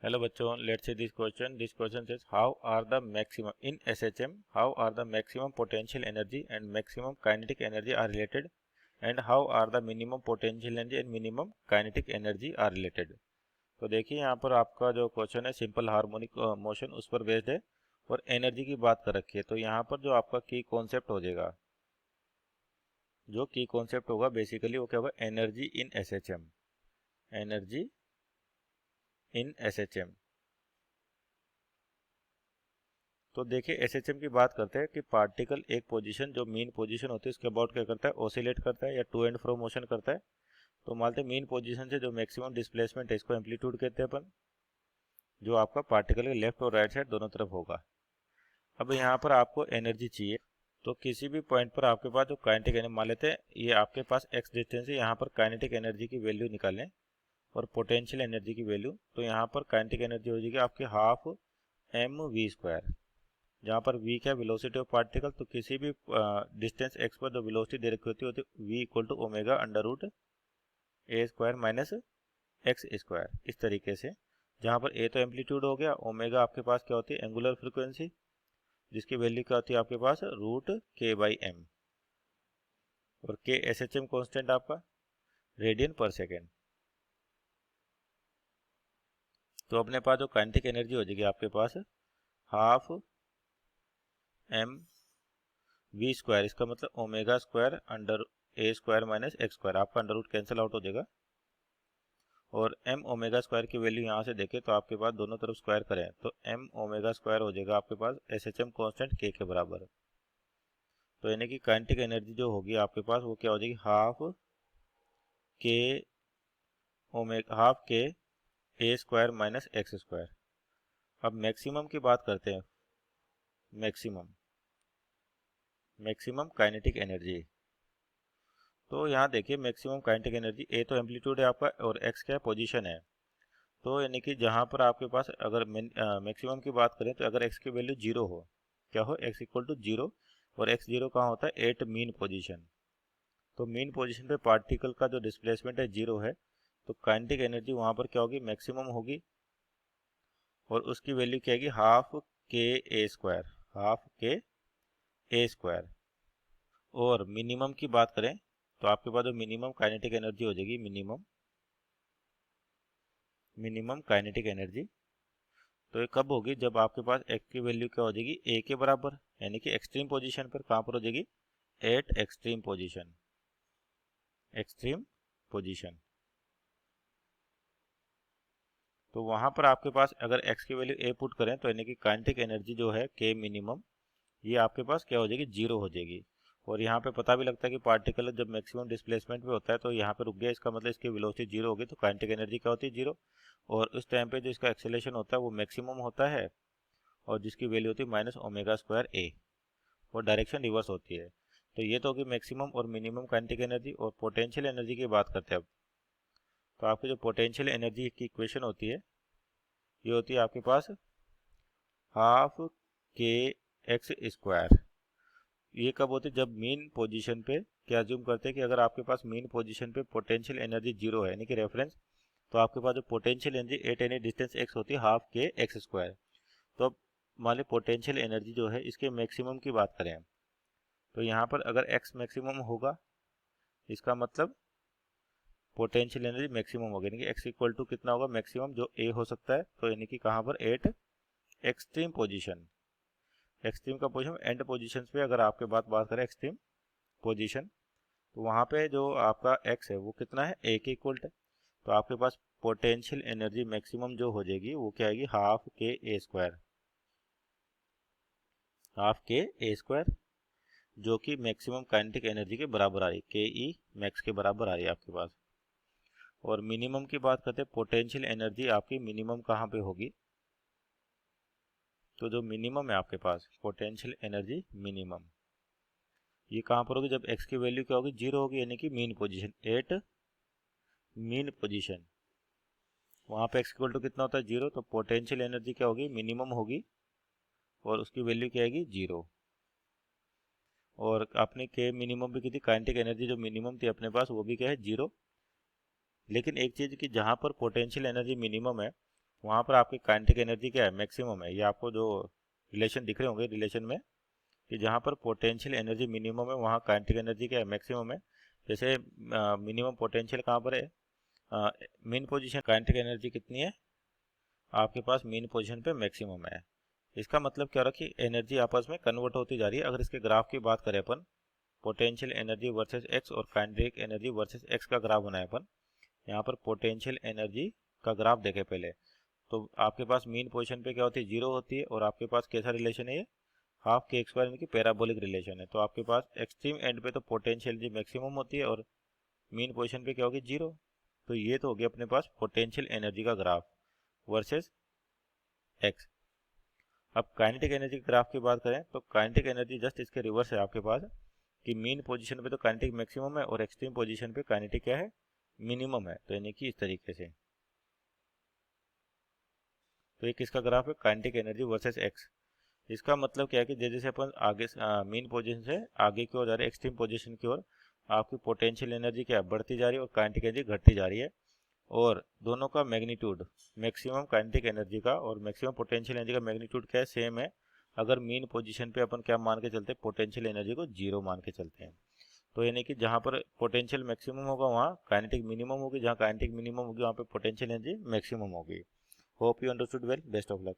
Hello bachcho, let's see this question. This question says how are the maximum in SHM, how are the maximum potential energy and maximum kinetic energy are related, and how are the minimum potential energy and minimum kinetic energy are related. तो देखिए यहाँ पर आपका जो question है simple harmonic motion उस पर based है और एनर्जी की बात कर रखी है। तो यहाँ पर जो आपका की कॉन्सेप्ट हो जाएगा, जो की कॉन्सेप्ट होगा बेसिकली वो क्या होगा, energy in SHM, energy in SHM। तो देखिए एसएचएम की बात करते हैं कि पार्टिकल एक पोजीशन जो मीन पोजीशन होती है उसके अबाउट क्या करता है, ओसिलेट करता है या टू एंड फ्रो मोशन करता है। तो मानते हैं मीन पोजीशन से जो मैक्सिमम डिस्प्लेसमेंट है इसको एम्पलीट्यूड कहते हैं अपन, जो आपका पार्टिकल के लेफ्ट और राइट साइड दोनों तरफ होगा। अब यहाँ पर आपको एनर्जी चाहिए, तो किसी भी पॉइंट पर आपके पास जो काइनेटिक एनर्जी, मान लेते हैं ये आपके पास एक्स डिस्टेंस है, यहाँ पर काइनेटिक एनर्जी की वैल्यू निकालें और पोटेंशियल एनर्जी की वैल्यू। तो यहाँ पर काइनेटिक एनर्जी हो जाएगी आपकी हाफ एम वी स्क्वायर, जहाँ पर v क्या वेलोसिटी ऑफ पार्टिकल। तो किसी भी डिस्टेंस x पर जो वेलोसिटी दे रखी होती है v equal to omega under root A square minus X square, इस तरीके से। जहाँ पर a तो एम्पलीट्यूड हो गया, ओमेगा आपके पास क्या होती है एंगुलर फ्रिक्वेंसी, जिसकी वैल्यू क्या होती है आपके पास रूट के बाई एम, और के एस एच एम कॉन्स्टेंट आपका रेडियन पर सेकेंड। तो अपने पास जो काइनेटिक एनर्जी हो जाएगी आपके पास हाफ एम वी स्क्वायर, इसका मतलब ओमेगा स्क्वायर अंडर ए स्क्वायर माइनस एक्स स्क्वायर, आपका अंडर रूट कैंसिल आउट हो जाएगा। और एम ओमेगा स्क्वायर की वैल्यू यहाँ से देखें तो आपके पास दोनों तरफ स्क्वायर करें तो एम ओमेगा स्क्वायर हो जाएगा आपके पास एस एच एम कॉन्स्टेंट के बराबर। तो यानी कि काइनेटिक एनर्जी जो होगी आपके पास वो क्या हो जाएगी हाफ के ओमेगा, हाफ के ए स्क्वायर माइनस एक्स स्क्वायर। अब मैक्सिमम की बात करते हैं, मैक्सिमम मैक्सिमम काइनेटिक एनर्जी। तो यहाँ देखिए मैक्सिमम काइनेटिक एनर्जी, ए तो एम्पलीट्यूड है आपका और एक्स क्या पोजीशन है। तो यानी कि जहाँ पर आपके पास अगर मैक्सिमम की बात करें तो अगर एक्स की वैल्यू जीरो हो, क्या हो एक्स इक्वल टू जीरो, और एक्स जीरो कहाँ होता है एट मीन पोजीशन। तो मीन पोजीशन पे पार्टिकल का जो डिस्प्लेसमेंट है जीरो है, तो काइनेटिक एनर्जी वहाँ पर क्या होगी मैक्सिमम होगी, और उसकी वैल्यू क्या आएगी हाफ के ए स्क्वायर, हाफ के ए स्क्वायर। और मिनिमम की बात करें तो आपके पास जो मिनिमम काइनेटिक एनर्जी हो जाएगी, मिनिमम काइनेटिक एनर्जी, तो ये कब होगी जब आपके पास एक्स की वैल्यू क्या हो जाएगी ए के बराबर, यानी कि एक्सट्रीम पोजीशन पर। कहाँ पर हो जाएगी eight extreme position, extreme position. तो वहां पर आपके पास अगर एक्स की वैल्यू ए पुट करें तो यानी कि काइनेटिक एनर्जी जो है के मिनिमम, ये आपके पास क्या हो जाएगी जीरो हो जाएगी। और यहाँ पे पता भी लगता है कि पार्टिकल जब मैक्सिमम डिस्प्लेसमेंट पे होता है तो यहाँ पे रुक गया, इसका मतलब इसकी वेलोसिटी जीरो होगी, तो काइनेटिक एनर्जी क्या होती है जीरो। और उस टाइम पे जो इसका एक्सेलेरेशन होता है वो मैक्सिमम होता है, और जिसकी वैल्यू होती है माइनस ओमेगा स्क्वायर ए, और डायरेक्शन रिवर्स होती है। तो ये तो होगी मैक्सिमम और मिनिमम काइनेटिक एनर्जी। और पोटेंशियल एनर्जी की बात करते हैं अब, तो आपकी जो पोटेंशियल एनर्जी की इक्वेशन होती है ये होती है आपके पास हाफ के एक्स स्क्वायर। ये कब होती है जब मीन पोजीशन पे, क्या अज्यूम करते हैं कि अगर आपके पास मीन पोजीशन पे पोटेंशियल एनर्जी जीरो है यानी कि रेफरेंस, तो आपके पास जो potential energy at any distance x होती है हाफ के एक्स स्क्वायर। तो अब मान ली पोटेंशियल एनर्जी जो है इसके मैक्सिमम की बात करें, तो यहाँ पर अगर एक्स मैक्सिमम होगा इसका मतलब पोटेंशियल एनर्जी मैक्सिमम होगी, यानी कि एक्स इक्वल टू कितना होगा मैक्सिमम जो ए हो सकता है। तो यानी कि कहाँ पर एट एक्सट्रीम पोजीशन, एक्सट्रीम का पोजीशन एंड पोजीशन पे अगर आपके बात करें एक्सट्रीम पोजीशन, तो वहाँ पे जो आपका एक्स है वो कितना है ए के इक्वल है। तो आपके पास पोटेंशियल एनर्जी मैक्सिमम जो हो जाएगी वो क्या आएगी हाफ के ए स्क्वायर, हाफ के ए स्क्वायर, जो कि मैक्सिमम काइनेटिक एनर्जी के बराबर आ रही है, के ई मैक्स के बराबर आ रही है आपके पास। और मिनिमम की बात करते हैं, पोटेंशियल एनर्जी आपकी मिनिमम कहाँ पे होगी, तो जो मिनिमम है आपके पास पोटेंशियल एनर्जी मिनिमम, ये कहाँ पर होगी जब एक्स की वैल्यू क्या होगी जीरो होगी, यानी कि mean position at mean position. वहाँ पे एक्स इक्वल टू कितना होता है जीरो, तो पोटेंशियल एनर्जी क्या होगी मिनिमम होगी और उसकी वैल्यू क्या आएगी जीरो। और आपने के मिनिमम भी की थी, काइनेटिक एनर्जी जो मिनिमम थी अपने पास वो भी क्या है जीरो। लेकिन एक चीज़ कि जहाँ पर पोटेंशियल एनर्जी मिनिमम है वहाँ पर आपकी काइनेटिक एनर्जी क्या है, मैक्सिमम है। ये आपको जो रिलेशन दिख रहे होंगे रिलेशन में, कि जहाँ पर पोटेंशियल एनर्जी मिनिमम है वहाँ काइनेटिक एनर्जी क्या है, मैक्सिमम है। जैसे मिनिमम पोटेंशियल कहाँ पर है, मेन पोजीशन, काइनेटिक एनर्जी कितनी है आपके पास, मेन पोजीशन पे मैक्सिमम है। इसका मतलब क्या रहा कि एनर्जी आपस में कन्वर्ट होती जा रही है। अगर इसके ग्राफ की बात करें अपन, पोटेंशियल एनर्जी वर्सेस एक्स और काइनेटिक एनर्जी वर्सेस एक्स का ग्राफ बनाए अपन। यहाँ पर पोटेंशियल एनर्जी का ग्राफ देखें पहले, तो आपके पास मेन पोजीशन पे क्या होती है, जीरो होती है। और आपके पास कैसा रिलेशन है ये, हाफ के एक्स स्क्वायर की पैराबोलिक रिलेशन है। तो आपके पास एक्सट्रीम एंड पे तो पोटेंशियल एनर्जी मैक्सिमम होती है और मेन पोजीशन पे क्या होगी, जीरो। तो ये तो हो गया अपने पास पोटेंशियल एनर्जी का ग्राफ वर्सेस एक्स। अब काइनेटिक एनर्जी के ग्राफ की बात करें तो काइनेटिक एनर्जी जस्ट इसके रिवर्स है आपके पास, कि मेन पोजीशन पे तो काइनेटिक मैक्सिमम है और एक्सट्रीम पोजीशन पे काइनेटिक क्या है, मिनिमम है। तो यानी कि इस तरीके से, तो ये किसका ग्राफ है, काइनेटिक एनर्जी वर्सेस एक्स। इसका मतलब क्या है कि जैसे जैसे अपन आगे मेन पोजीशन से आगे की ओर जा रहे हैं एक्सट्रीम पोजीशन की ओर, आपकी पोटेंशियल एनर्जी क्या है, बढ़ती जा रही है और काइनेटिक एनर्जी घटती जा रही है। और दोनों का मैग्नीट्यूड, मैक्सिमम काइनेटिक एनर्जी का और मैक्सिमम पोटेंशियल एनर्जी का मैग्नीट्यूड क्या है, सेम है। अगर मेन पोजीशन पे अपन क्या मान के चलते हैं, पोटेंशियल एनर्जी को जीरो मान के चलते हैं। तो यानी कि जहाँ पर पोटेंशियल मैक्सिमम होगा वहाँ काइनेटिक मिनिमम होगी, जहाँ काइनेटिक मिनिमम होगी वहाँ पे पोटेंशियल एनर्जी मैक्सिमम होगी। Hope you understood well, best of luck.